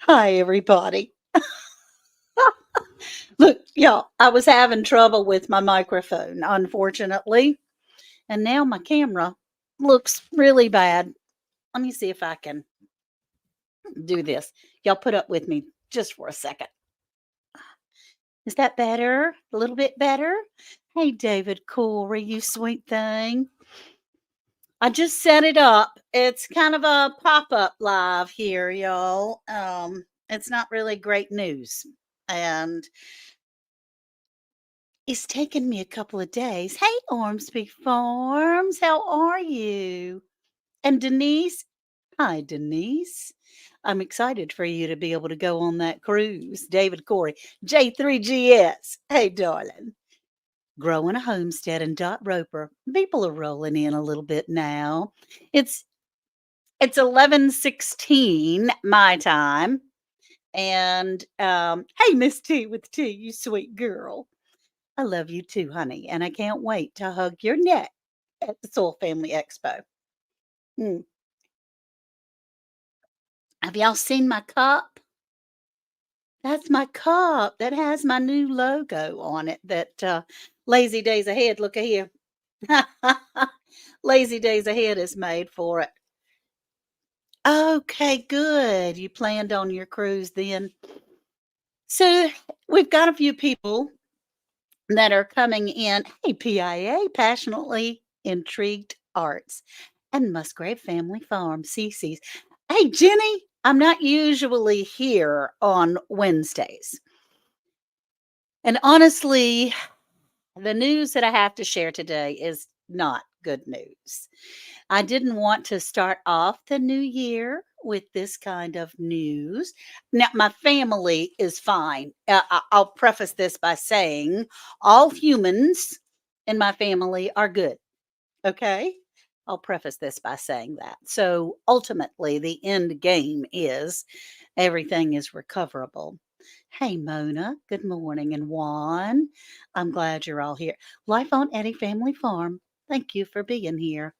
Hi, everybody. Look, y'all, I was having trouble with my microphone, unfortunately, and now my camera looks really bad. Let me see if I can do this. Y'all put up with me just for a second. Is that better? A little bit better? Hey, David Corey, you sweet thing. I just set it up. It's kind of a pop-up live here, y'all. It's not really great news. And it's taken me a couple of days. Hey, Ormsby Farms, how are you? And Denise, hi, Denise. I'm excited for you to be able to go on that cruise. David Corey, J3GS. Hey, darling. Growing a homestead and Dot Roper. People are rolling in a little bit now. It's it's 11:16 my time. And hey, Miss T with T, you sweet girl. I love you too, honey, and I can't wait to hug your neck at the Soul Family Expo. Mm. Have y'all seen my cup? That's my cup that has my new logo on it that Lazy Days Ahead, look at here. Lazy Days Ahead is made for it. Okay, good. You planned on your cruise then. So we've got a few people that are coming in. Hey, PIA, passionately intrigued arts and Musgrave Family Farm, CC's. Hey, Jenny, I'm not usually here on Wednesdays. And honestly, the news that I have to share today is not good news. I didn't want to start off the new year with this kind of news. Now, my family is fine. I'll preface this by saying all humans in my family are good. Okay. I'll preface this by saying that. So ultimately, the end game is everything is recoverable. Hey, Mona. Good morning. And Juan, I'm glad you're all here. Life on Eddie Family Farm. Thank you for being here.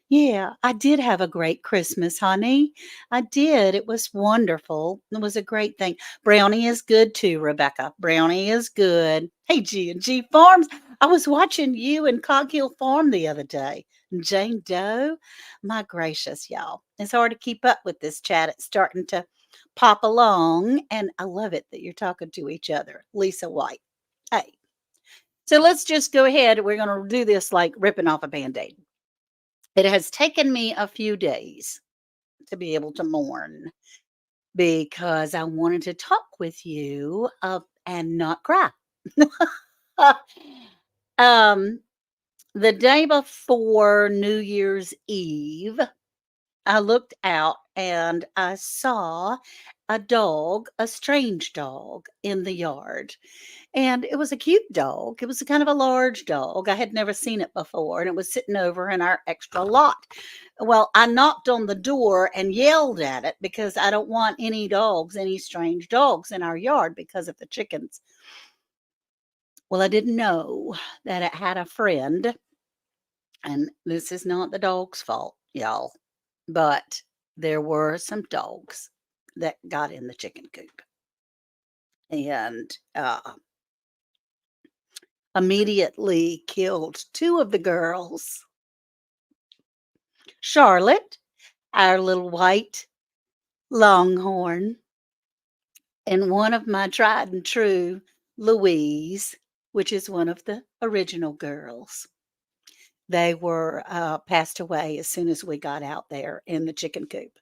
Yeah, I did have a great Christmas, honey. I did. It was wonderful. It was a great thing. Brownie is good too, Rebecca. Brownie is good. Hey, G&G Farms. I was watching you and Coghill Farm the other day. Jane Doe. My gracious, y'all. It's hard to keep up with this chat. It's starting to pop along, and I love it that you're talking to each other. Lisa White. Hey. So let's just go ahead. We're going to do this like ripping off a band-aid. It has taken me a few days to be able to mourn because I wanted to talk with you and not cry. um, the day before New Year's Eve, I looked out and I saw a dog, a strange dog in the yard. And it was a cute dog. It was a kind of a large dog. I had never seen it before, and it was sitting over in our extra lot. Well, I knocked on the door and yelled at it because I don't want any dogs, any strange dogs in our yard because of the chickens. Well, I didn't know that it had a friend, and this is not the dog's fault, y'all, but there were some dogs that got in the chicken coop. And immediately killed two of the girls. Charlotte, our little white longhorn, and one of my tried and true, Louise, which is one of the original girls. They were passed away as soon as we got out there in the chicken coop.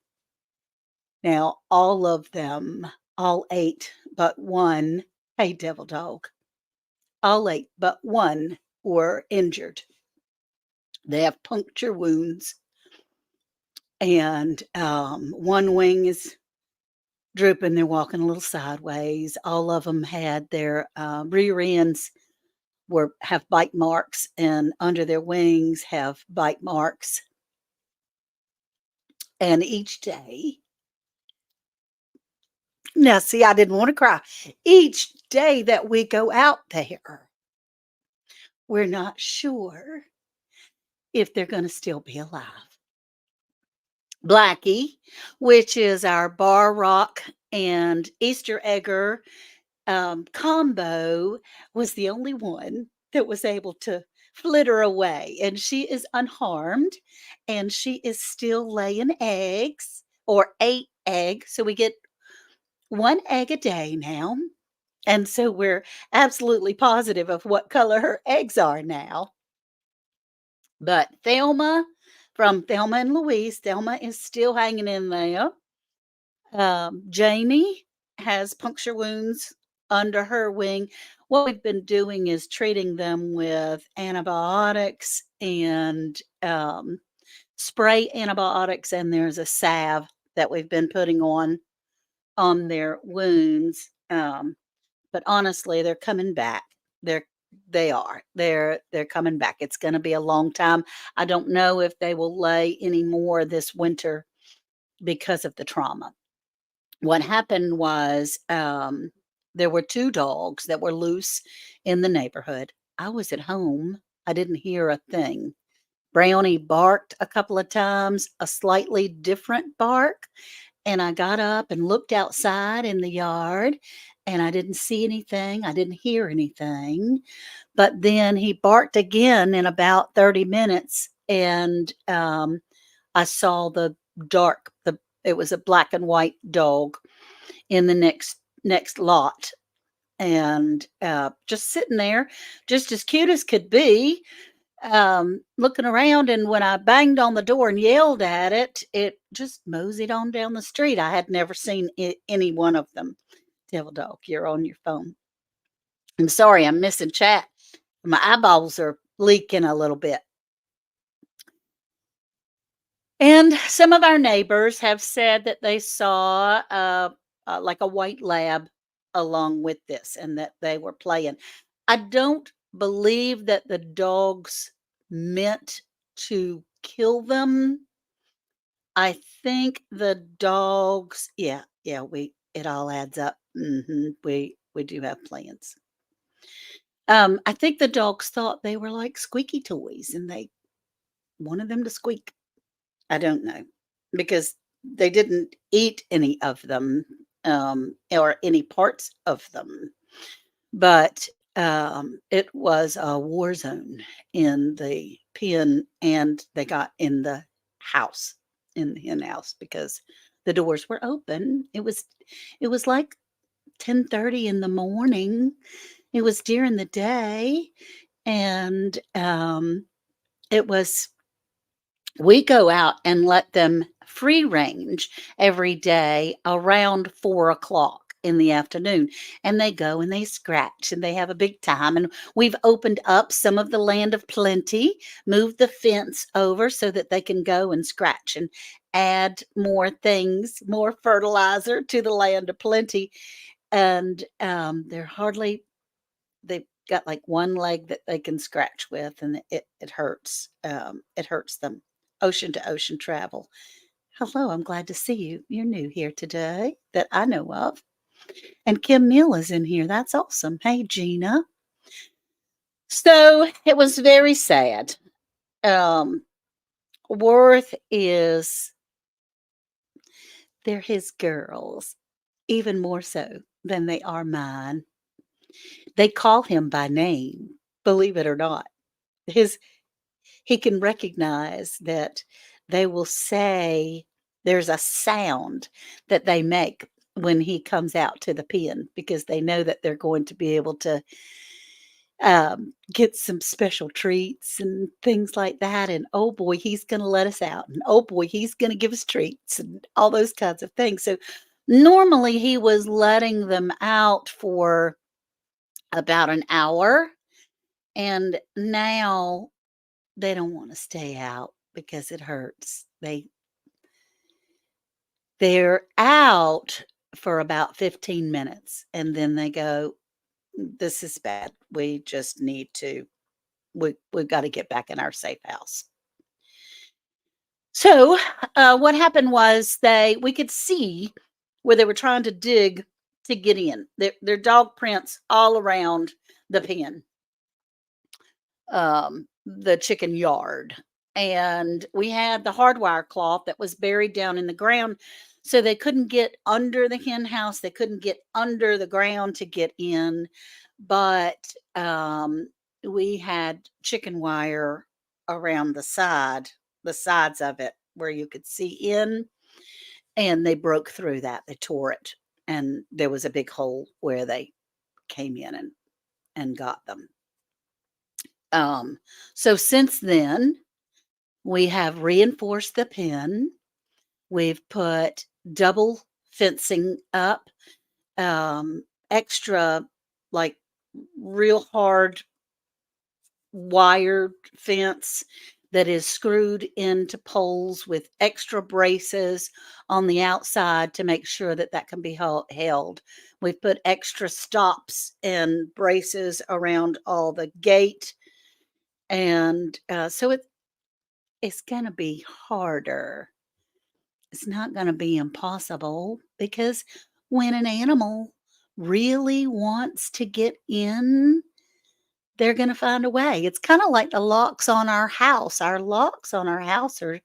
Now, all of them, all eight but one, hey, devil dog, all eight but one were injured. They have puncture wounds, and one wing is drooping. They're walking a little sideways. All of them had their rear ends have bite marks, and under their wings have bite marks. And each day, now see, I didn't want to cry. Each day that we go out there, we're not sure if they're going to still be alive. Blackie, which is our bar rock and Easter egger combo was the only one that was able to flitter away, and she is unharmed, and she is still laying eggs or 8 eggs, so we get 1 egg a day now, and so we're absolutely positive of what color her eggs are now. But Thelma from Thelma and Louise, Thelma is still hanging in there. Jamie has puncture wounds under her wing. What we've been doing is treating them with antibiotics and spray antibiotics, and there's a salve that we've been putting on their wounds. But honestly, they're coming back. They're they are. They're coming back. It's going to be a long time. I don't know if they will lay any more this winter because of the trauma. What happened was, there were 2 dogs that were loose in the neighborhood. I was at home. I didn't hear a thing. Brownie barked a couple of times, a slightly different bark, and I got up and looked outside in the yard, and I didn't see anything. I didn't hear anything. But then he barked again in about 30 minutes, and I saw the it was a black and white dog in the next lot, and just sitting there, just as cute as could be, looking around. And when I banged on the door and yelled at it, it just moseyed on down the street. I had never seen any one of them. Devil dog, you're on your phone. I'm sorry, I'm missing chat. My eyeballs are leaking a little bit. And some of our neighbors have said that they saw like a white lab along with this, and that they were playing. I don't believe that the dogs meant to kill them. I think the dogs, yeah, yeah, it all adds up. We do have plans. I think the dogs thought they were like squeaky toys, and they wanted them to squeak. I don't know, because they didn't eat any of them, or any parts of them, but, it was a war zone in the pen, and they got in the house, in the hen house, because the doors were open. It was like 10:30 in the morning. It was during the day, and, it was we go out and let them free range every day around 4 o'clock in the afternoon. And they go and they scratch and they have a big time. And we've opened up some of the land of plenty, moved the fence over so that they can go and scratch and add more things, more fertilizer to the land of plenty. And they've got like one leg that they can scratch with, and it hurts. It hurts them. Ocean to ocean travel. Hello, I'm glad to see you. You're new here today that I know of. And Kim Mill is in here. That's awesome. Hey, Gina. So it was very sad. Um, Worth is, they're his girls, even more so than they are mine. They call him by name, believe it or not. His He can recognize that they will say there's a sound that they make when he comes out to the pen, because they know that they're going to be able to get some special treats and things like that. And oh boy, he's going to let us out. And oh boy, he's going to give us treats and all those kinds of things. So normally he was letting them out for about an hour. And now they don't wanna stay out because it hurts. They're out for about 15 minutes, and then they go, "This is bad. We just need to we've gotta get back in our safe house." So, what happened was we could see where they were trying to dig to get in. Their dog prints all around the pen. The chicken yard. And we had the hardwire cloth that was buried down in the ground. So they couldn't get under the hen house, they couldn't get under the ground to get in, but, we had chicken wire around the sides of it where you could see in, and they broke through that, they tore it, and there was a big hole where they came in and got them. Um, so since then, we have reinforced the pen, we've put double fencing up, extra, like, real hard wired fence that is screwed into poles with extra braces on the outside to make sure that that can be held. We've put extra stops and braces around all the gate, and so it's going to be harder. It's not going to be impossible because when an animal really wants to get in, they're gonna find a way. It's kinda like the locks on our house. Our locks on our house are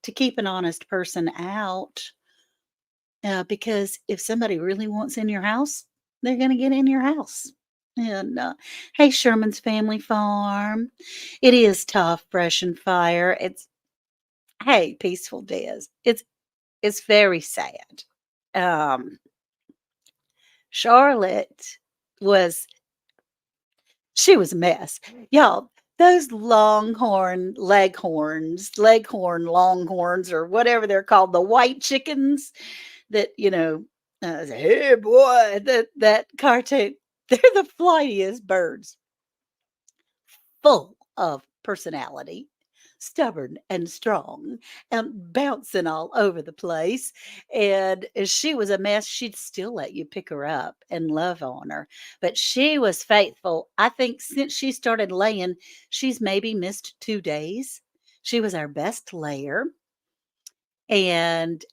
to keep an honest person out, because if somebody really wants in your house, they're gonna get in your house. And, hey, Sherman's Family Farm. It is tough, brush and fire. It's hey, peaceful days. It's very sad. Um, Charlotte was She was a mess. Y'all, those leghorn longhorns, or whatever they're called, the white chickens that, say, "Hey, boy," that cartoon, they're the flightiest birds, full of personality, stubborn and strong, and bouncing all over the place. And if she was a mess, she'd still let you pick her up and love on her. But she was faithful. I think since she started laying, she's maybe missed 2 days. She was our best layer. And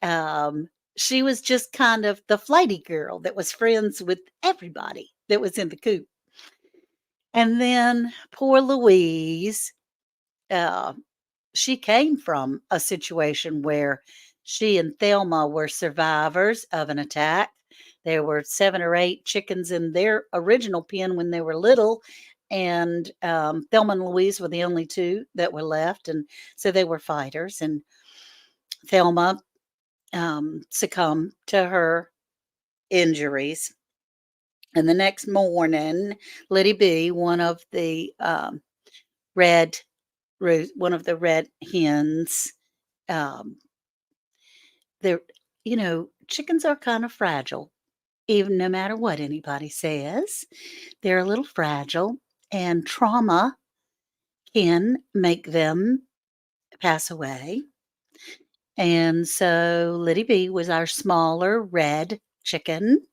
she was just kind of the flighty girl that was friends with everybody that was in the coop. And then poor Louise, uh, she came from a situation where she and Thelma were survivors of an attack. There were 7 or 8 chickens in their original pen when they were little, and, Thelma and Louise were the only 2 that were left, and so they were fighters, and Thelma, succumbed to her injuries, and the next morning, Liddy B, red one of the red hens, um, they're chickens are kind of fragile, even no matter what anybody says. They're a little fragile, and trauma can make them pass away. And so Liddy B was our smaller red chicken.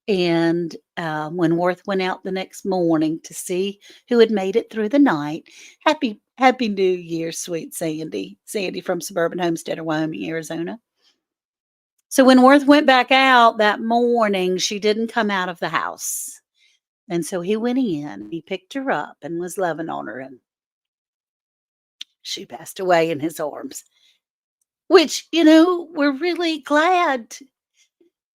And when Worth went out the next morning to see who had made it through the night, Happy New Year, sweet Sandy. Sandy from suburban Homestead, Wyoming, Arizona. So when Worth went back out that morning, she didn't come out of the house. And so he went in, he picked her up and was loving on her, and she passed away in his arms, which, we're really glad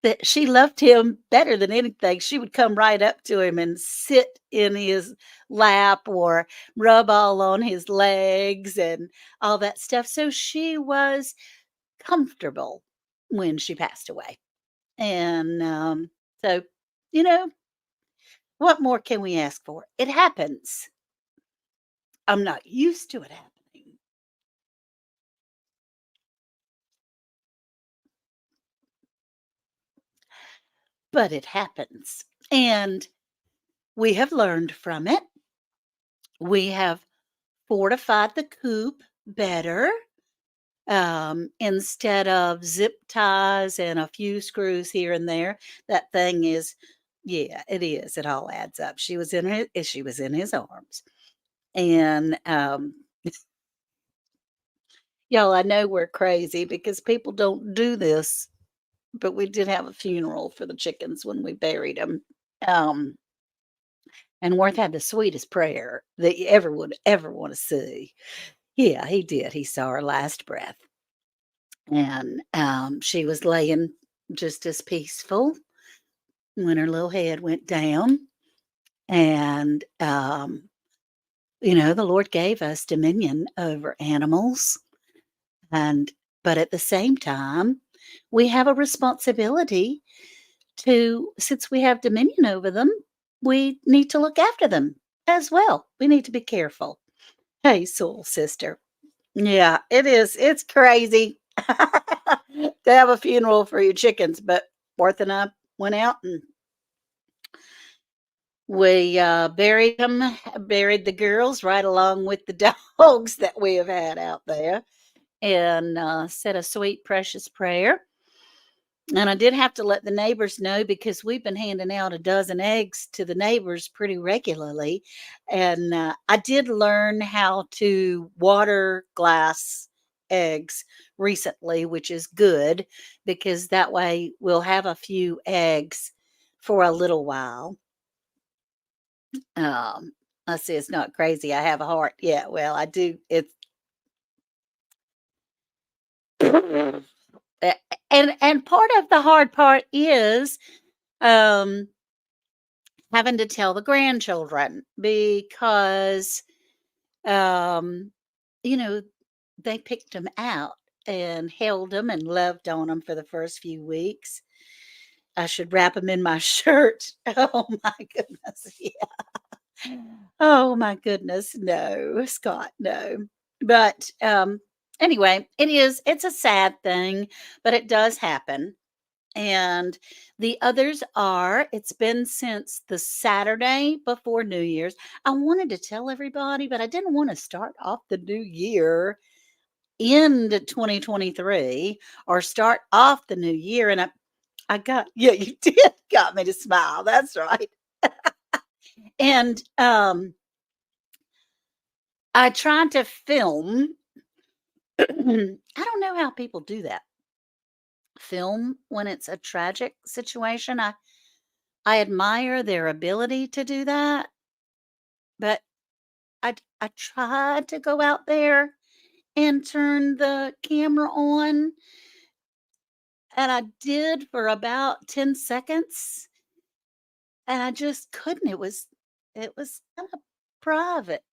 that she loved him better than anything. She would come right up to him and sit in his lap or rub all on his legs and all that stuff. So she was comfortable when she passed away. And so, you know, what more can we ask for? It happens. I'm not used to it happening, but it happens. And we have learned from it. We have fortified the coop better. Instead of zip ties and a few screws here and there, that thing is, yeah, it is. It all adds up. She was in his arms. And y'all, I know we're crazy because people don't do this, but we did have a funeral for the chickens when we buried them. Um, and Worth had the sweetest prayer that you ever would ever want to see. Yeah, he did. He saw her last breath. and she was laying just as peaceful when her little head went down. And the Lord gave us dominion over animals, and but at the same time, we have a responsibility to, since we have dominion over them, we need to look after them as well. We need to be careful. Hey, soul sister. Yeah, it is. It's crazy to have a funeral for your chickens, but Worth and I went out and we buried the girls right along with the dogs that we have had out there, and said a sweet, precious prayer. And I did have to let the neighbors know because we've been handing out a dozen eggs to the neighbors pretty regularly. And I did learn how to water glass eggs recently, which is good because that way we'll have a few eggs for a little while. Um, I say it's not crazy. I have a heart. Yeah, well, I do. It's a- and part of the hard part is um having to tell the grandchildren because, um, you know, they picked them out and held them and loved on them for the first few weeks. I should wrap them in my shirt. Oh my goodness. Yeah. Oh my goodness. No, Scott, no. But anyway, it's a sad thing, but it does happen. And the others are, it's been since the Saturday before New Year's. I wanted to tell everybody, but I didn't want to start off the new year into 2023 or start off the new year. And I got, yeah, you did got me to smile. That's right. And I tried to film. I don't know how people do that. Film when it's a tragic situation. I admire their ability to do that, but I tried to go out there and turn the camera on, and I did for about 10 seconds, and I just couldn't. It was kinda private.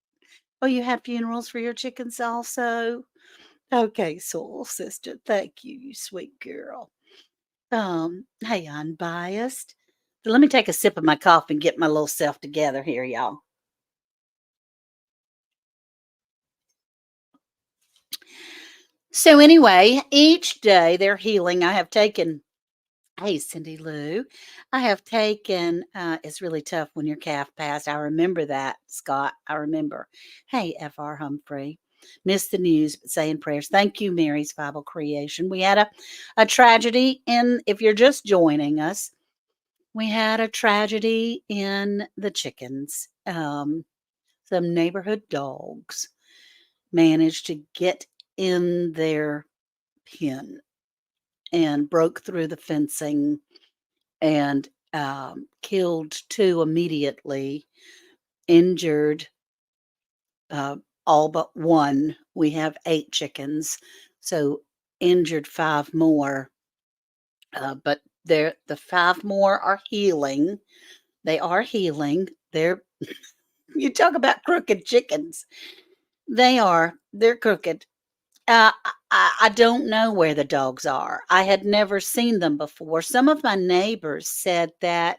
Oh, you had funerals for your chickens also? Okay, soul sister, thank you, you sweet girl. Hey, unbiased. So let me take a sip of my coffee and get my little self together here, y'all. So anyway, each day they're healing. I have taken, hey, Cindy Lou, I have taken, it's really tough when your calf passed. I remember that, Scott. I remember. Hey, F.R. Humphrey. Missed the news, but saying prayers. Thank you, Mary's Bible Creation. We had a tragedy in, if you're just joining us, we had a tragedy in the chickens. Some neighborhood dogs managed to get in their pen and broke through the fencing and killed two immediately, injured uh, all but one. We have 8 chickens, so injured 5 more. But the 5 more are healing. They are healing. They're you talk about crooked chickens. They're crooked. I don't know where the dogs are. I had never seen them before. Some of my neighbors said that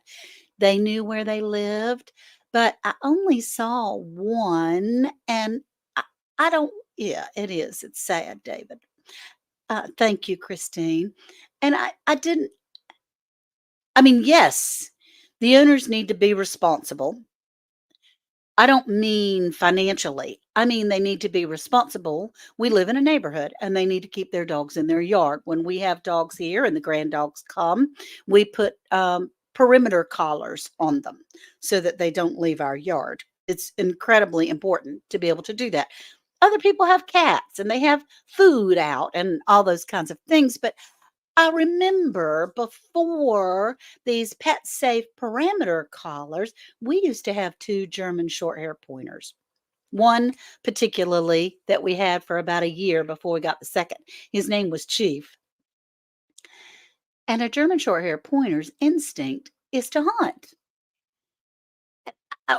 they knew where they lived, but I only saw one, and I, I don't. Yeah, it is. It's sad, David. Thank you, Christine. And I didn't. I mean, yes, the owners need to be responsible. I don't mean financially. I mean, they need to be responsible. We live in a neighborhood and they need to keep their dogs in their yard. When we have dogs here and the grand dogs come, we put perimeter collars on them so that they don't leave our yard. It's incredibly important to be able to do that. Other people have cats and they have food out and all those kinds of things. But I remember before these pet safe parameter collars, we used to have 2 German short hair pointers. One particularly that we had for about a year before we got the second. His name was Chief. And a German Shorthair Pointer's instinct is to hunt.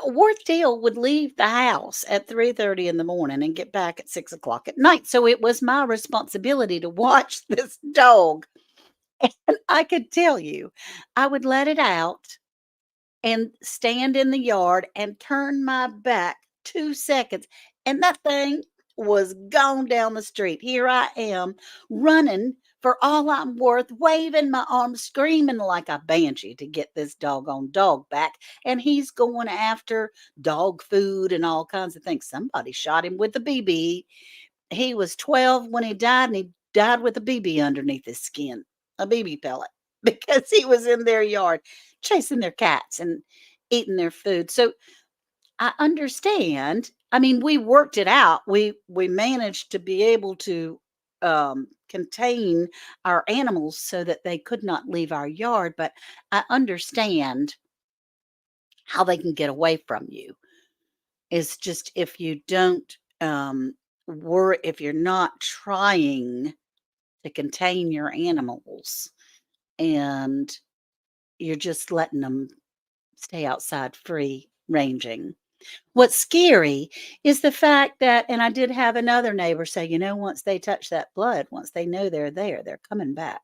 Worth Deal would leave the house at 3:30 in the morning and get back at 6 o'clock at night. So it was my responsibility to watch this dog. And I could tell you, I would let it out and stand in the yard and turn my back 2 seconds, and that thing was gone down the street. Here I am running for all I'm worth, waving my arms, screaming like a banshee to get this doggone dog back, and he's going after dog food and all kinds of things. Somebody shot him with a BB. He was 12 when he died, and he died with a BB underneath his skin, a BB pellet, because he was in their yard chasing their cats and eating their food. So I understand. I mean, we worked it out. We managed to be able to contain our animals so that they could not leave our yard, but I understand how they can get away from you. It's just if you don't worry, if you're not trying to contain your animals and you're just letting them stay outside free ranging. What's scary is the fact that, and I did have another neighbor say, once they touch that blood, once they know they're there, they're coming back.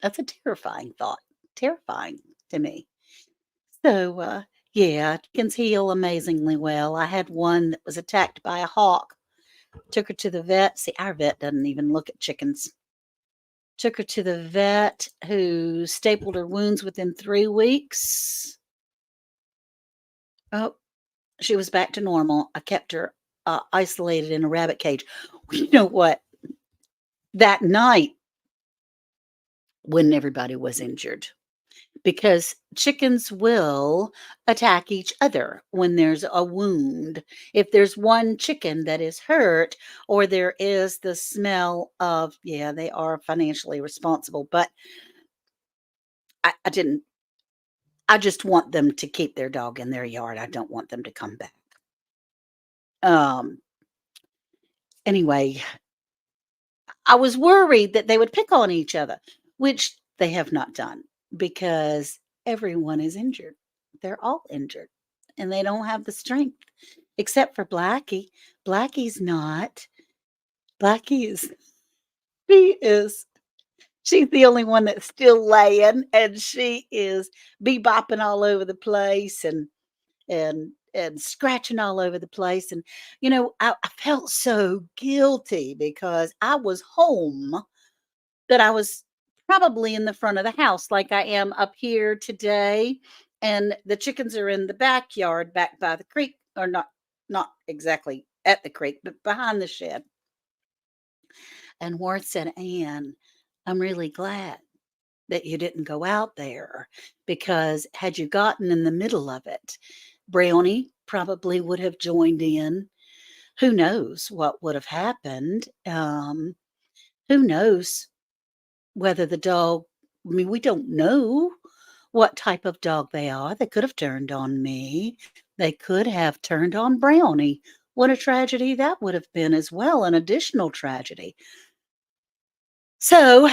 That's a terrifying thought. Terrifying to me. So, yeah, chickens heal amazingly well. I had one that was attacked by a hawk. Took her to the vet. See, our vet doesn't even look at chickens. Took her to the vet who stapled her wounds within 3 weeks. Oh, she was back to normal. I kept her isolated in a rabbit cage. You know what? That night, when everybody was injured, because chickens will attack each other when there's a wound. If there's one chicken that is hurt, or there is the smell of, yeah, they are financially responsible, but I didn't, I just want them to keep their dog in their yard. I don't want them to come back. Um, anyway, I was worried that they would pick on each other, which they have not done because everyone is injured. They're all injured and they don't have the strength except for Blackie. Blackie's not. Blackie is, she is, she's the only one that's still laying and she is bebopping all over the place and scratching all over the place. And, I felt so guilty because I was home. That I was probably in the front of the house like I am up here today, and the chickens are in the backyard back by the creek, or not exactly at the creek, but behind the shed. And Worth said, "Ann, I'm really glad that you didn't go out there because had you gotten in the middle of it, Brownie probably would have joined in. Who knows what would have happened? Who knows whether the dog, I mean, we don't know what type of dog they are. They could have turned on me. They could have turned on Brownie. What a tragedy that would have been as well, an additional tragedy. So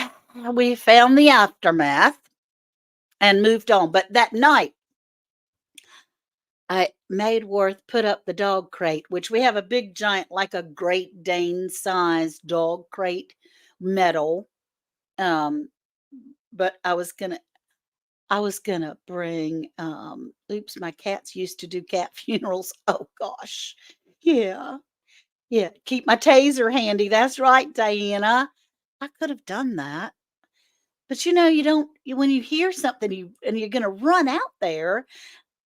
we found the aftermath and moved on. But that night, I made Worth put up the dog crate, which we have a big giant, like a Great Dane sized dog crate, metal. Um, but I was gonna bring, oops, my cats used to do cat funerals. Oh gosh. Yeah. Yeah. Keep my taser handy. That's right, Diana. I could have done that. But you don't, when you hear something and you're gonna run out there,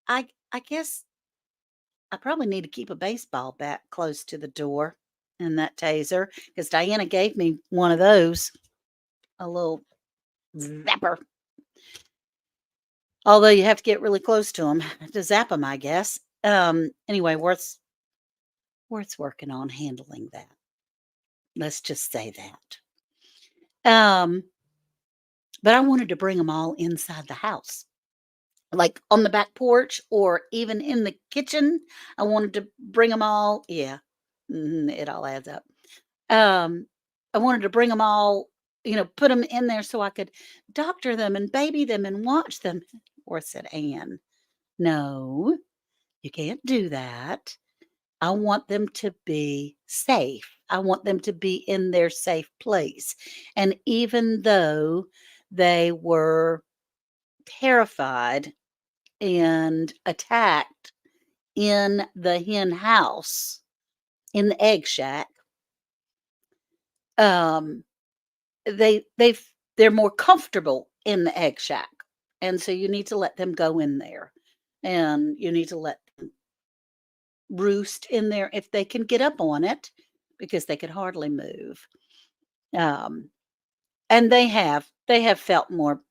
I guess I probably need to keep a baseball bat close to the door and that taser because Diana gave me one of those, a little zapper. Although you have to get really close to them to zap them, I guess. Anyway, Worth's working on handling that. Let's just say that. Um, but I wanted to bring them all inside the house. like on the back porch or even in the kitchen. I wanted to bring them all. Yeah, it all adds up. Um, I wanted to bring them all, put them in there so I could doctor them and baby them and watch them. Or said Anne, no, you can't do that. I want them to be safe. I want them to be in their safe place. And even though they were terrified and attacked in the hen house, in the egg shack, um, they're more comfortable in the egg shack. And so you need to let them go in there. And you need to let them roost in there if they can get up on it because they could hardly move. Um, and they have felt more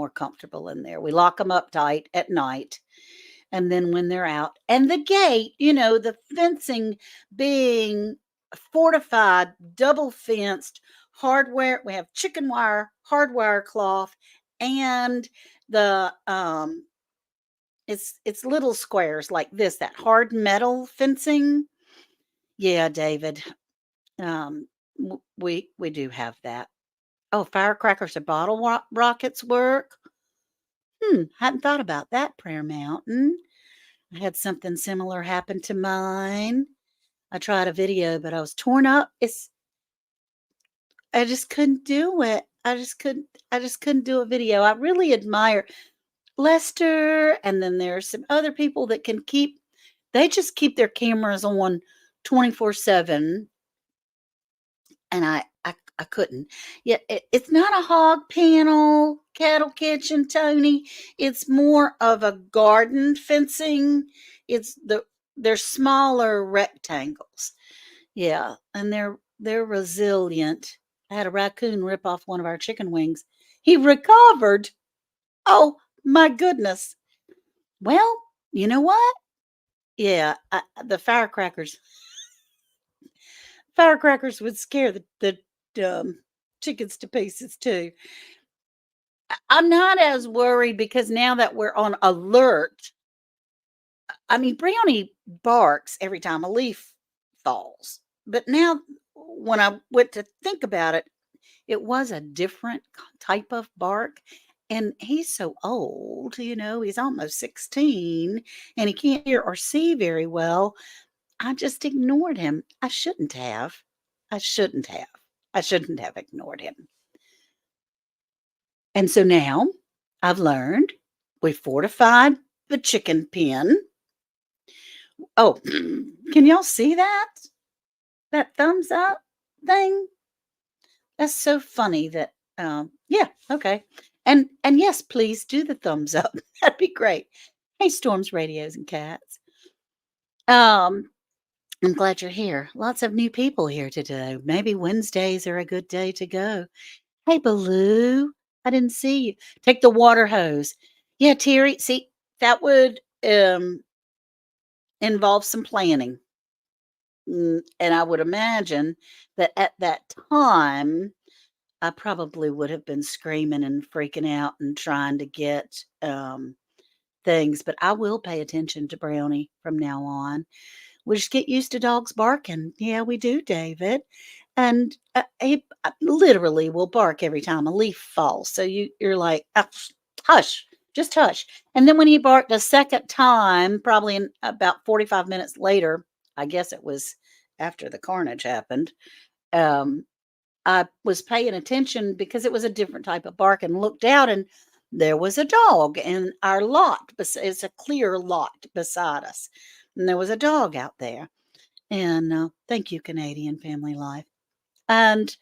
comfortable in there. We lock them up tight at night. And then when they're out, and the gate, the fencing being fortified, double fenced, hardware, we have chicken wire, hardwire cloth, and the it's little squares like this, that hard metal fencing. Yeah, David. We do have that. Oh, firecrackers or bottle rockets work. Hadn't thought about that, Prayer Mountain. I had something similar happen to mine. I tried a video, but I was torn up. I just couldn't do it. I just couldn't do a video. I really admire Lester, and then there's some other people that they just keep their cameras on 24/7, and I couldn't. Yeah, it's not a hog panel, cattle kitchen, Tony. It's more of a garden fencing. They're smaller rectangles. Yeah, and they're resilient. I had a raccoon rip off one of our chicken wings. He recovered. Oh my goodness. Well, you know what? Yeah, the firecrackers would scare the chickens to pieces too. I'm not as worried because now that we're on alert, I mean, Brownie barks every time a leaf falls. But now, when I went to think about it, it was a different type of bark. And he's so old, he's almost 16 and he can't hear or see very well. I just ignored him. I shouldn't have. I shouldn't have. I shouldn't have ignored him. And so now I've learned we fortified the chicken pen. Oh, can y'all see that? That thumbs up thing? That's so funny that yeah, okay. And yes, please do the thumbs up. That'd be great. Hey, storms, radios, and cats. Um, I'm glad you're here. Lots of new people here today. Maybe Wednesdays are a good day to go. Hey, Baloo. I didn't see you. Take the water hose. Yeah, Terry. See, that would involve some planning. And I would imagine that at that time, I probably would have been screaming and freaking out and trying to get things, but I will pay attention to Brownie from now on. We just get used to dogs barking. Yeah, we do, David. And he literally will bark every time a leaf falls. So you're like, "Ah, hush, just hush." And then when he barked a second time, probably in about 45 minutes later, I guess it was after the carnage happened. Um, I was paying attention because it was a different type of bark and looked out and there was a dog in our lot. It's a clear lot beside us. And there was a dog out there. And thank you, Canadian Family Life. And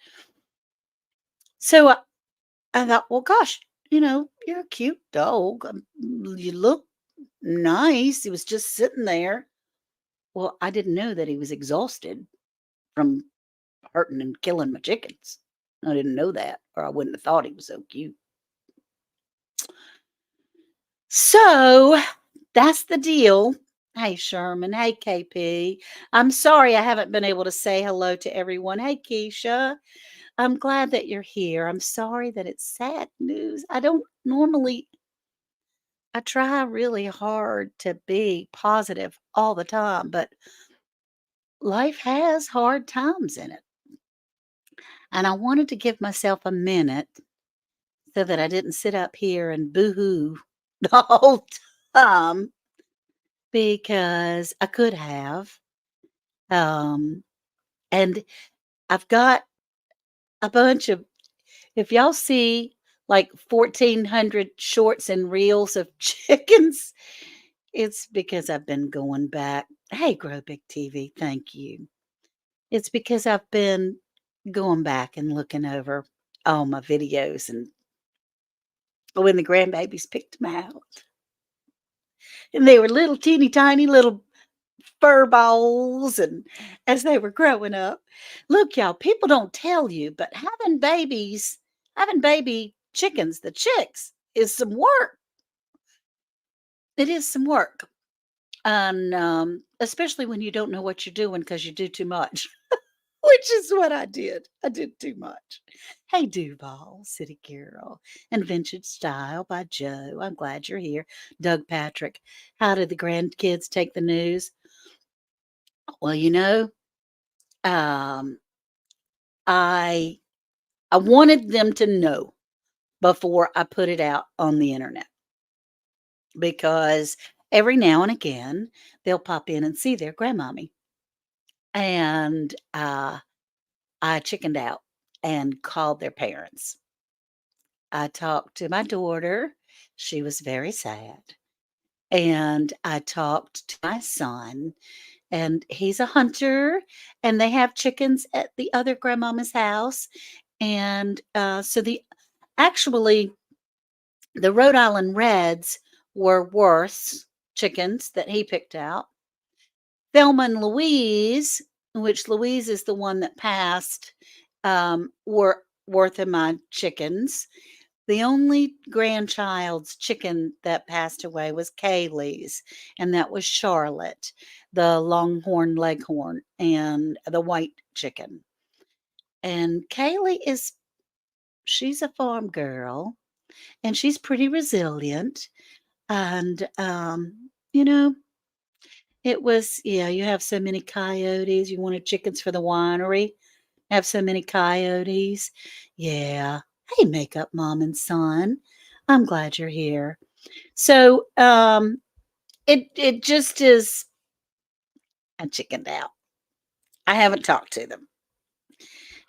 so I thought, well, gosh, you're a cute dog. You look nice. He was just sitting there. Well, I didn't know that he was exhausted from hurting and killing my chickens. I didn't know that, or I wouldn't have thought he was so cute. So that's the deal. Hey, Sherman. Hey, KP. I'm sorry I haven't been able to say hello to everyone. Hey, Keisha. I'm glad that you're here. I'm sorry that it's sad news. I I try really hard to be positive all the time, but life has hard times in it. And I wanted to give myself a minute so that I didn't sit up here and boohoo the whole time because I could have. Um, and I've got a bunch of, if y'all see like 1,400 shorts and reels of chickens, it's because I've been going back. Hey, Grow Big TV, thank you. It's because I've been going back and looking over all my videos and when the grandbabies picked them out. And they were little teeny tiny little fur balls and as they were growing up. Look, y'all, people don't tell you, but having baby chickens, the chicks, is some work. It is some work. And especially when you don't know what you're doing because you do too much. Which is what I did. I did too much. Hey, Duval, City Girl, and Vintage Style by Joe. I'm glad you're here. Doug Patrick, how did the grandkids take the news? Well, um, I I wanted them to know before I put it out on the internet because every now and again they'll pop in and see their grandmommy, and I chickened out and called their parents. I talked to my daughter. She was very sad. And I talked to my son, and he's a hunter, and they have chickens at the other grandmama's house. And so actually, the Rhode Island Reds were Worth's chickens that he picked out. Thelma and Louise, which Louise is the one that passed, were Worth and my chickens. The only grandchild's chicken that passed away was Kaylee's, and that was Charlotte, the longhorn leghorn, and the white chicken. And she's a farm girl, and she's pretty resilient. And, yeah, you have so many coyotes. You wanted chickens for the winery, have so many coyotes. Yeah. Hey, makeup mom and son. I'm glad you're here. So, it just is. I chickened out. I haven't talked to them.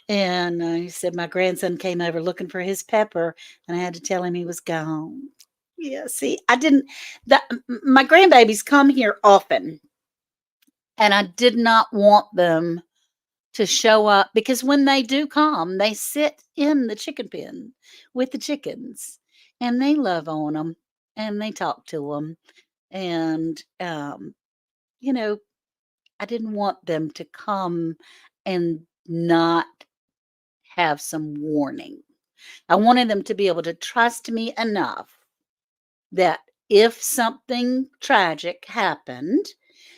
And he said my grandson came over looking for his pepper, and I had to tell him he was gone. Yeah, see, I didn't. My grandbabies come here often, and I did not want them to show up because when they do come, they sit in the chicken pen with the chickens, and they love on them, and they talk to them, and you know, I didn't want them to come and not have some warning. I wanted them to be able to trust me enough that if something tragic happened,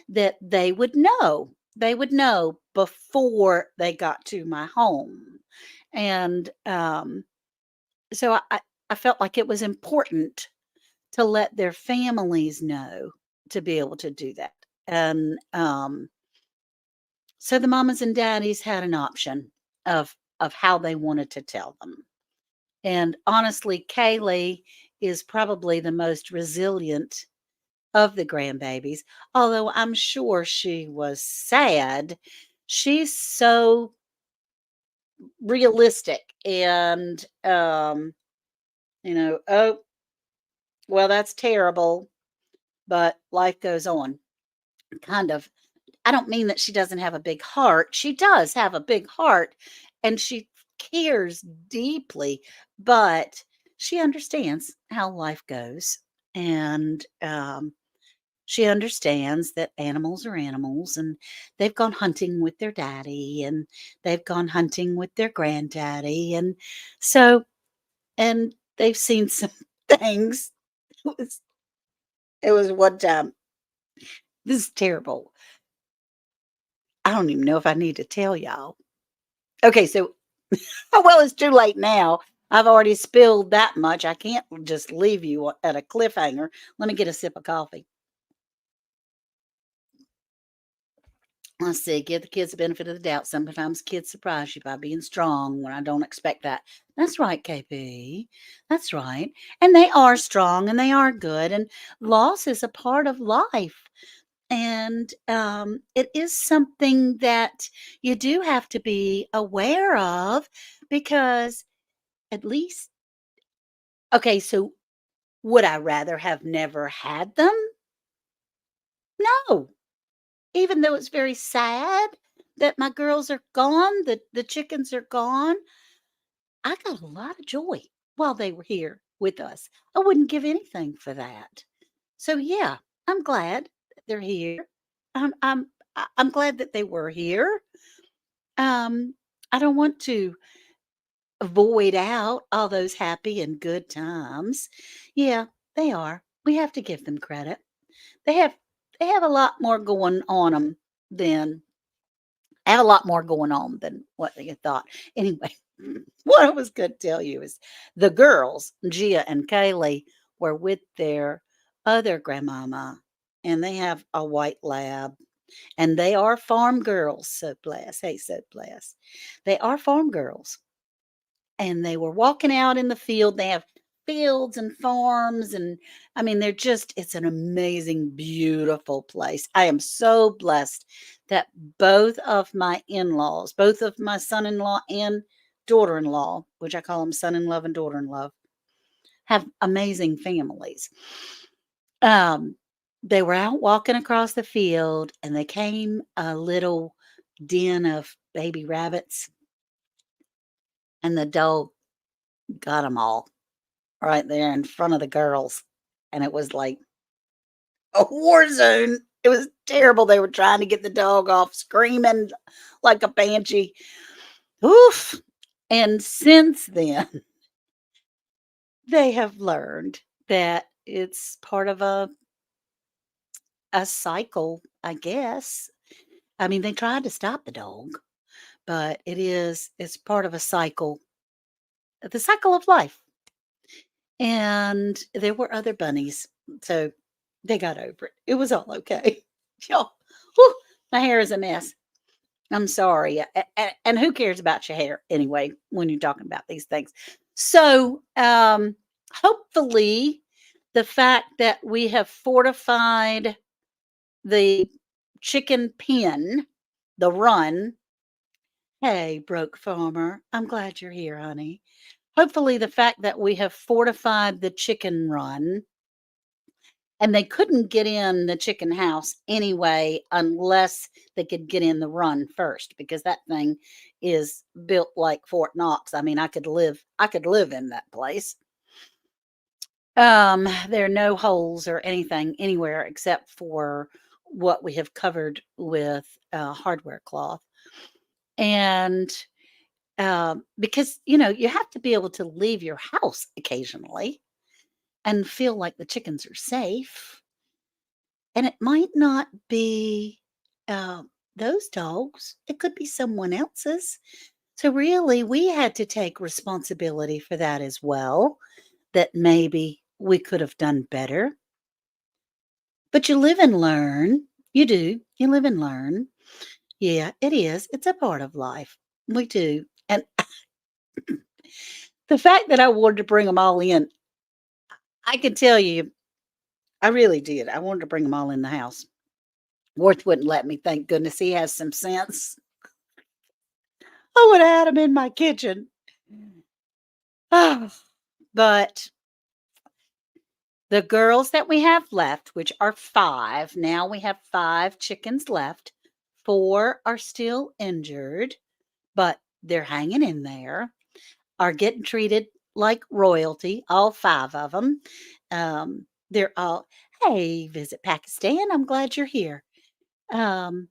that they would know. They would know before they got to my home. And so I felt like it was important to let their families know to be able to do that. And so the mamas and daddies had an option of how they wanted to tell them. And honestly, Kaylee is probably the most resilient of the grandbabies, although I'm sure she was sad. She's so realistic and oh, well, that's terrible, but life goes on. Kind of. I don't mean that she doesn't have a big heart. She does have a big heart and she cares deeply, but she understands how life goes. And she understands that animals are animals and they've gone hunting with their daddy and they've gone hunting with their granddaddy. And so, and they've seen some things. It was, it was one time. This is terrible. I don't even know if I need to tell y'all. Okay, so oh, well, it's too late now. I've already spilled that much. I can't just leave you at a cliffhanger. Let me get a sip of coffee. Let's see, give the kids the benefit of the doubt. Sometimes kids surprise you by being strong when I don't expect that. That's right, KP. That's right. And they are strong and they are good. And loss is a part of life. And it is something that you do have to be aware of because at least, okay, so would I rather have never had them? No. Even though it's very sad that my girls are gone, the chickens are gone, I got a lot of joy while they were here with us. I wouldn't give anything for that. So yeah, I'm glad that they're here. I'm glad that they were here. Um, I don't want to void out all those happy and good times. Yeah, they are. We have to give them credit. They have they have a lot more going on them than I have a lot more going on than what you thought. Anyway, what I was going to tell you is the girls, Gia and Kaylee, were with their other grandmama, and they have a white lab, and they are farm girls. So bless, hey, so bless. They are farm girls, and they were walking out in the field. They have fields and farms, and I mean, they're just, it's an amazing, beautiful place. I am so blessed that both of my in laws, both of my son in law and daughter in law, which I call them son in law and daughter in law, have amazing families. Um, they were out walking across the field and they came a little den of baby rabbits, and the dog got them all right there in front of the girls, and it was like a war zone. It was terrible. They were trying to get the dog off, screaming like a banshee. Oof. And since then, they have learned that it's part of a cycle, I guess. I mean, they tried to stop the dog, but it's part of a cycle, the cycle of life. And there were other bunnies, so they got over it. It was all okay. Y'all, whew, my hair is a mess. I'm sorry. And who cares about your hair anyway when you're talking about these things? So, hopefully, the fact that we have fortified the chicken pen, the run. Hey, broke farmer. I'm glad you're here, honey. Hopefully, the fact that we have fortified the chicken run, and they couldn't get in the chicken house anyway unless they could get in the run first, because that thing is built like Fort Knox. I mean, I could live in that place. There are no holes or anything anywhere except for what we have covered with hardware cloth. And because you have to be able to leave your house occasionally and feel like the chickens are safe. And it might not be those dogs, it could be someone else's. So, really, we had to take responsibility for that as well, that maybe we could have done better. But you live and learn. You do. You live and learn. Yeah, it is. It's a part of life. We do. And the fact that I wanted to bring them all in, I can tell you, I really did. I wanted to bring them all in the house. Worth wouldn't let me, thank goodness. He has some sense. I would have had them in my kitchen. Ah, but the girls that we have left, which are 5, now we have 5 chickens left. 4 are still injured, but they're hanging in there, are getting treated like royalty, all 5 of them. They're all, "Hey, Visit Pakistan, I'm glad you're here." Um,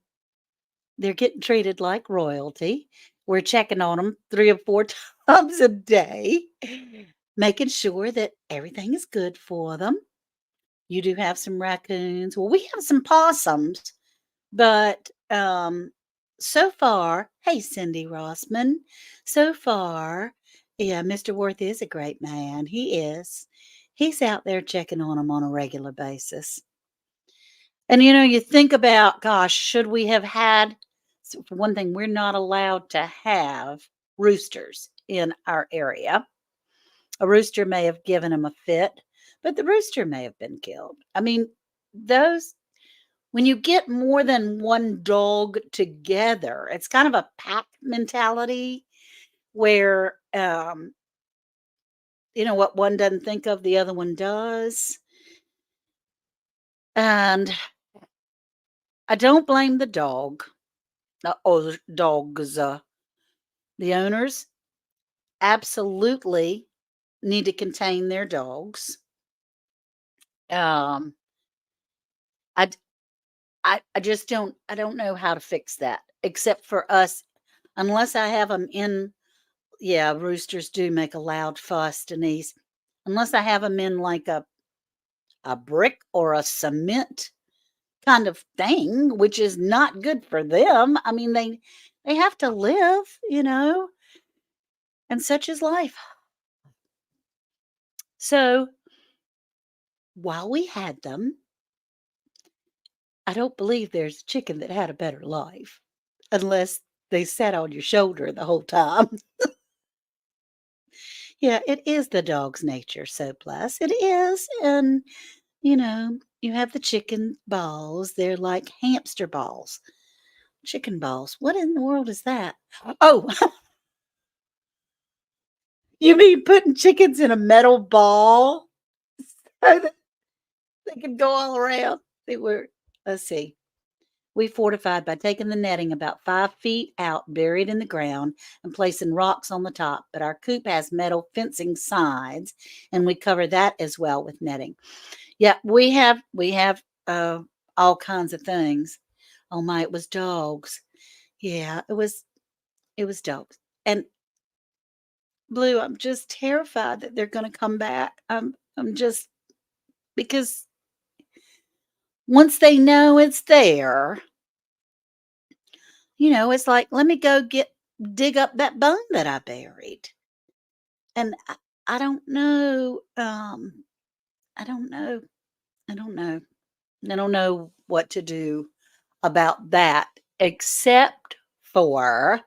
they're getting treated like royalty. We're checking on them 3 or 4 times a day, making sure that everything is good for them. You do have some raccoons. Well, we have some possums, but, so far, hey, Cindy Rossman. So far, Yeah, Mr. Worth is a great man. He is. He's out there checking on them on a regular basis. And you think about, gosh, should we have had, so for one thing, we're not allowed to have roosters in our area. A rooster may have given him a fit, but the rooster may have been killed. I mean, those, when you get more than one dog together, it's kind of a pack mentality where, what one doesn't think of, the other one does. And I don't blame the dog or dogs. The owners absolutely need to contain their dogs. Um, I, d- I just I don't know how to fix that except for us, unless I have them in. Yeah, roosters do make a loud fuss, Denise. Unless I have them in like a brick or a cement kind of thing, which is not good for them. I mean, they have to live, and such is life. So while we had them, I don't believe there's a chicken that had a better life, unless they sat on your shoulder the whole time. Yeah, it is the dog's nature, so bless. It is. And, you have the chicken balls. They're like hamster balls. Chicken balls. What in the world is that? Oh, you mean putting chickens in a metal ball so that they can go all around? They were, let's see. We fortified by taking the netting about 5 feet out, buried in the ground, and placing rocks on the top. But our coop has metal fencing sides, and we cover that as well with netting. Yeah, we have all kinds of things. Oh my, it was dogs. Yeah, it was dogs. And Blue, I'm just terrified that they're going to come back. I'm just because once they know it's there, it's like, let me go dig up that bone that I buried. And I don't know. I don't know. I don't know. I don't know what to do about that except for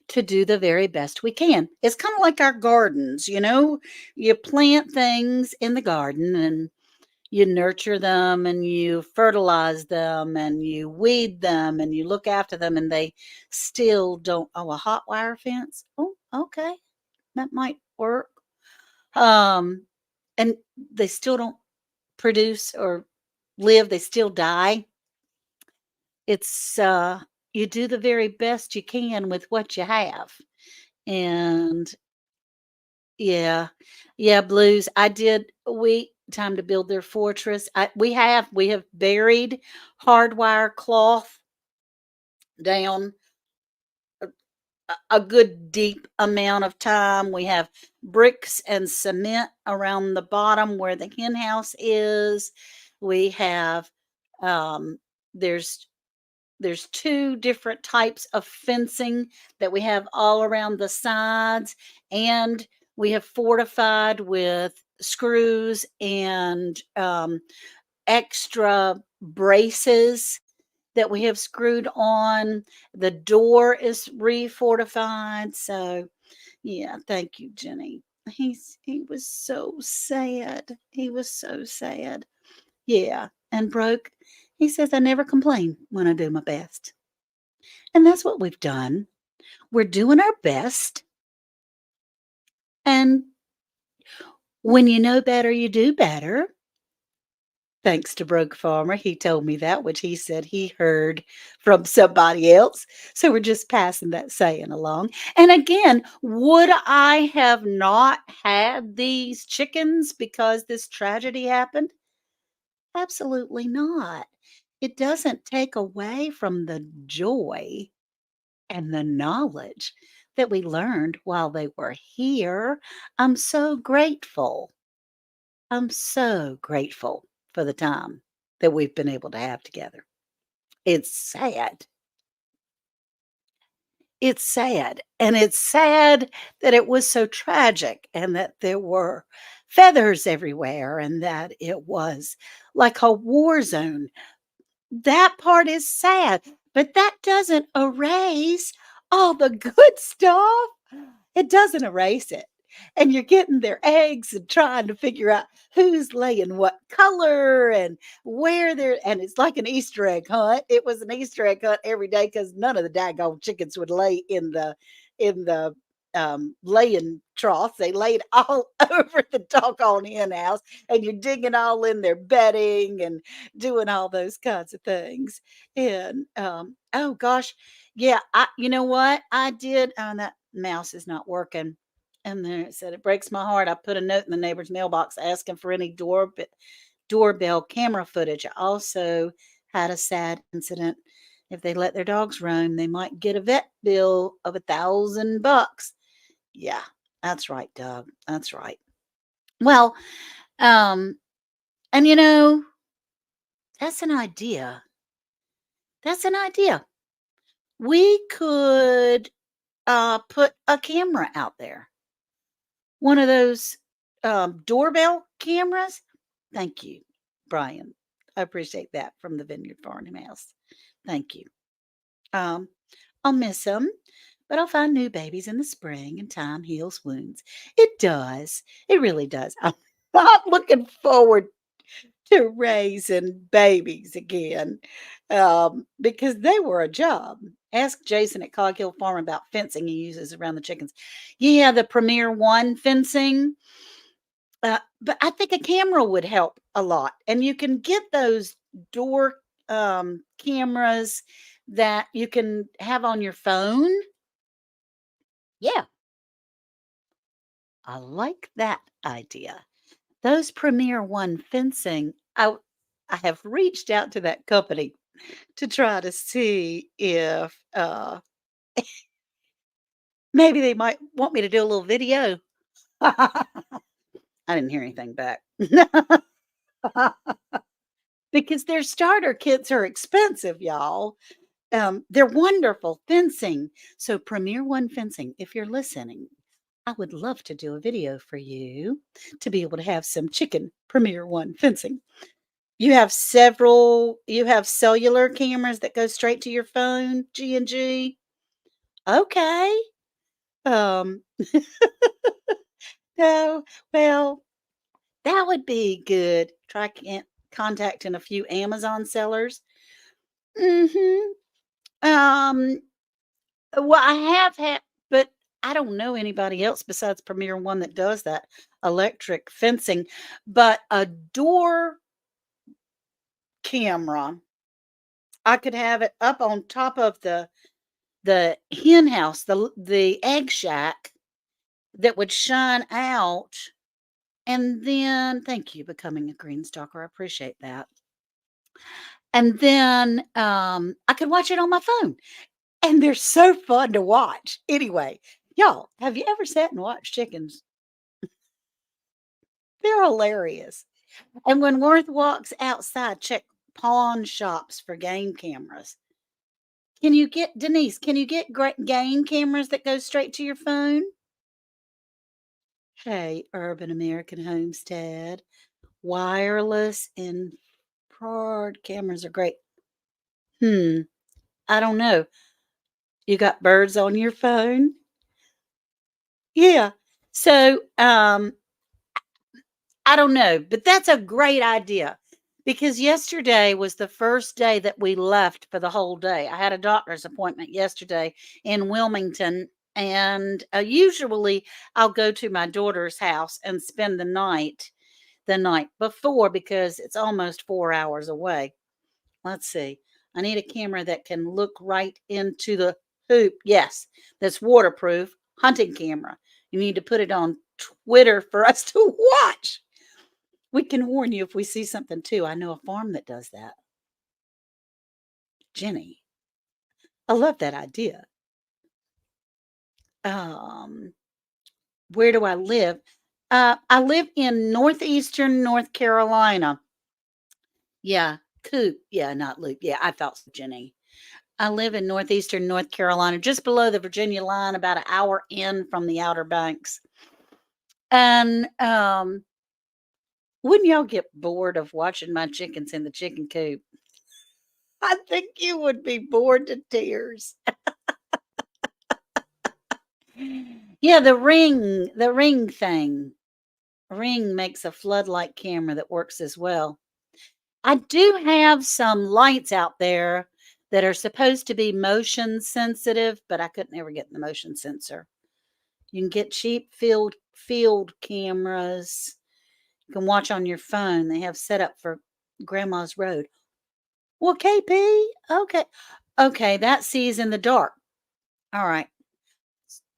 to do the very best we can. It's kind of like our gardens, you plant things in the garden and you nurture them and you fertilize them and you weed them and you look after them and they still don't. Oh, a hot wire fence. Oh, okay. That might work. Um, and they still don't produce or live, they still die. It's you do the very best you can with what you have. And yeah. Yeah, Blues. I did we time to build their fortress. We have buried hardwire cloth down a good deep amount of time. We have bricks and cement around the bottom where the hen house is. We have um there's there's two different types of fencing that we have all around the sides, and we have fortified with screws and extra braces that we have screwed on. The door is refortified. So, yeah, thank you, Jenny. He was so sad. He was so sad. Yeah, and broke. He says I never complain when I do my best. And that's what we've done. We're doing our best. And when you know better, you do better. Thanks to Broke Farmer. He told me that, which he said he heard from somebody else. So we're just passing that saying along. And again, would I have not had these chickens because this tragedy happened? Absolutely not. It doesn't take away from the joy and the knowledge that we learned while they were here. I'm so grateful. I'm so grateful for the time that we've been able to have together. It's sad. It's sad, and it's sad that it was so tragic and that there were feathers everywhere and that it was like a war zone. That part is sad, but that doesn't erase all the good stuff. It doesn't erase it. And you're getting their eggs and trying to figure out who's laying what color and where they're, and it's like an Easter egg hunt. It was an Easter egg hunt every day because none of the daggone chickens would lay in the laying troughs. They laid all over the doggone hen house, and you're digging all in their bedding and doing all those kinds of things. And oh gosh, yeah, you know what I did? Oh, that mouse is not working. And then it said, it breaks my heart. I put a note in the neighbor's mailbox asking for any doorbell camera footage. I also had a sad incident. If they let their dogs roam, they might get a vet bill of $1,000. Yeah, that's right, Doug. That's right. Well, um, and that's an idea. That's an idea. We could put a camera out there. One of those doorbell cameras. Thank you, Brian. I appreciate that from the Vineyard Farmhouse. Thank you. Um, I'll miss them, but I'll find new babies in the spring and time heals wounds. It does. It really does. I'm not looking forward to raising babies again because they were a job. Ask Jason at Cog Hill Farm about fencing he uses around the chickens. Yeah, the Premier One fencing. But I think a camera would help a lot. And you can get those door cameras that you can have on your phone. Yeah, I like that idea. Those Premier One fencing, I have reached out to that company to try to see if maybe they might want me to do a little video. I didn't hear anything back. Because their starter kits are expensive, y'all. They're wonderful fencing. So Premier One Fencing, if you're listening, I would love to do a video for you to be able to have some chicken Premier One fencing. You have cellular cameras that go straight to your phone, G&G. Okay. Um, no, well, that would be good. Try contacting a few Amazon sellers. Mhm. Um, well, I have had, but I don't know anybody else besides Premier One that does that electric fencing. But a door camera, I could have it up on top of the hen house, the egg shack that would shine out. And then, thank you, becoming a green stalker. I appreciate that. And then I could watch it on my phone. And they're so fun to watch. Anyway, y'all, have you ever sat and watched chickens? They're hilarious. And when Worth walks outside, check pawn shops for game cameras. Can you get, Denise, can you get game cameras that go straight to your phone? Hey, Urban American Homestead. Wireless infrared cameras are great. I don't know. You got birds on your phone? Yeah. So, I don't know, but that's a great idea because yesterday was the first day that we left for the whole day. I had a doctor's appointment yesterday in Wilmington, and usually I'll go to my daughter's house and spend the night before because it's almost 4 hours away. Let's see. I need a camera that can look right into the hoop. Yes, that's waterproof hunting camera. You need to put it on Twitter for us to watch. We can warn you if we see something too. I know a farm that does that. Jenny, I love that idea. Um, where do I live? I live in northeastern North Carolina. Yeah, Coop. Yeah, not Loop. Yeah, I thought so, Jenny. I live in northeastern North Carolina, just below the Virginia line, about an hour in from the Outer Banks. And wouldn't y'all get bored of watching my chickens in the chicken coop? I think you would be bored to tears. Yeah, the ring thing. Ring makes a floodlight camera that works as well. I do have some lights out there that are supposed to be motion sensitive, but I couldn't ever get the motion sensor. You can get cheap field cameras. You can watch on your phone. They have set up for grandma's road. Well, KP, okay. Okay, that sees in the dark. All right.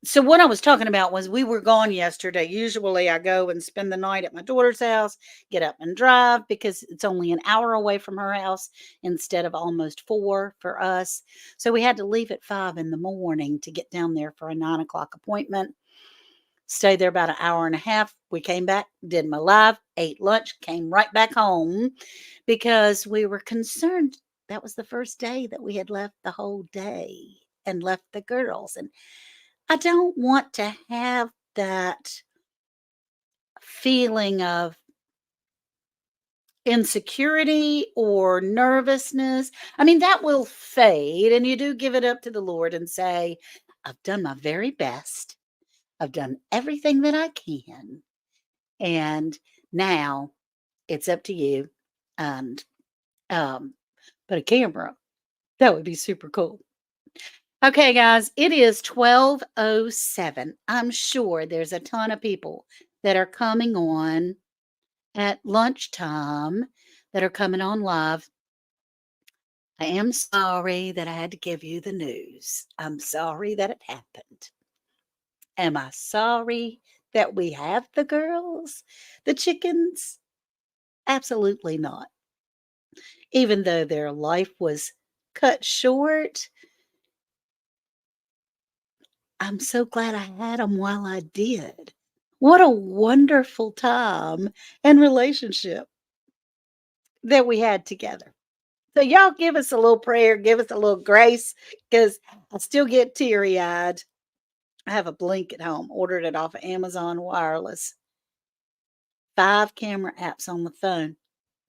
So what I was talking about was we were gone yesterday. Usually I go and spend the night at my daughter's house, get up and drive because it's only an hour away from her house instead of almost 4 for us. So we had to leave at 5 in the morning to get down there for a 9 o'clock appointment. Stayed there about an hour and a half. We came back, did my live, ate lunch, came right back home because we were concerned. That was the first day that we had left the whole day and left the girls. And I don't want to have that feeling of insecurity or nervousness. I mean, that will fade, and you do give it up to the Lord and say, I've done my very best. I've done everything that I can. And now it's up to you. And but a camera, that would be super cool. Okay, guys, it is 12:07. I'm sure there's a ton of people that are coming on at lunchtime that are coming on live. I am sorry that I had to give you the news. I'm sorry that it happened. Am I sorry that we have the girls, the chickens? Absolutely not. Even though their life was cut short, I'm so glad I had them while I did. What a wonderful time and relationship that we had together. So y'all give us a little prayer, give us a little grace, because I still get teary-eyed. I have a blink at home, ordered it off of Amazon Wireless. 5 camera apps on the phone.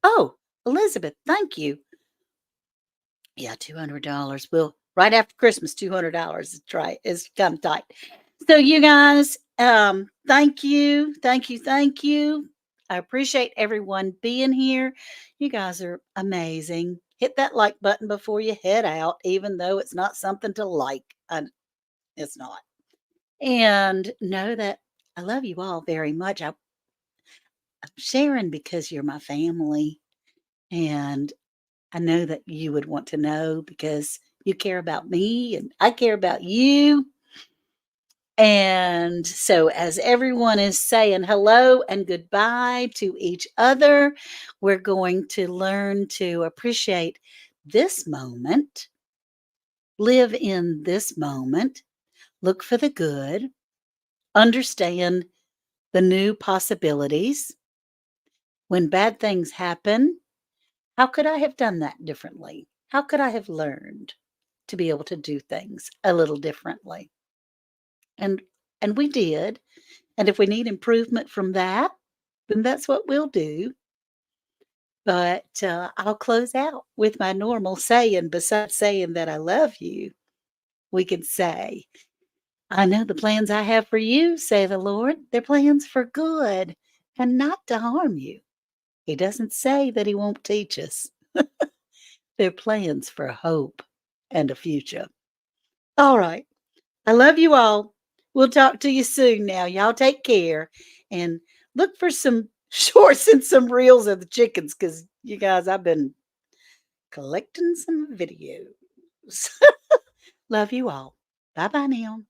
Oh, Elizabeth, thank you. Yeah, $200. Well, right after Christmas, $200 is right. It's kind of tight. So you guys, thank you, thank you, thank you. I appreciate everyone being here. You guys are amazing. Hit that like button before you head out, even though it's not something to like. It's not. And know that I love you all very much. I'm sharing because you're my family. And I know that you would want to know because you care about me and I care about you. And so, as everyone is saying hello and goodbye to each other, we're going to learn to appreciate this moment, live in this moment, look for the good, understand the new possibilities. When bad things happen, how could I have done that differently? How could I have learned to be able to do things a little differently? And and we did. And if we need improvement from that, then that's what we'll do. But I'll close out with my normal saying. Besides saying that I love you, we can say, I know the plans I have for you, say the Lord. They're plans for good and not to harm you. He doesn't say that He won't teach us. They're plans for hope and a future. All right. I love you all. We'll talk to you soon now. Y'all take care and look for some shorts and some reels of the chickens because you guys, I've been collecting some videos. Love you all. Bye bye now.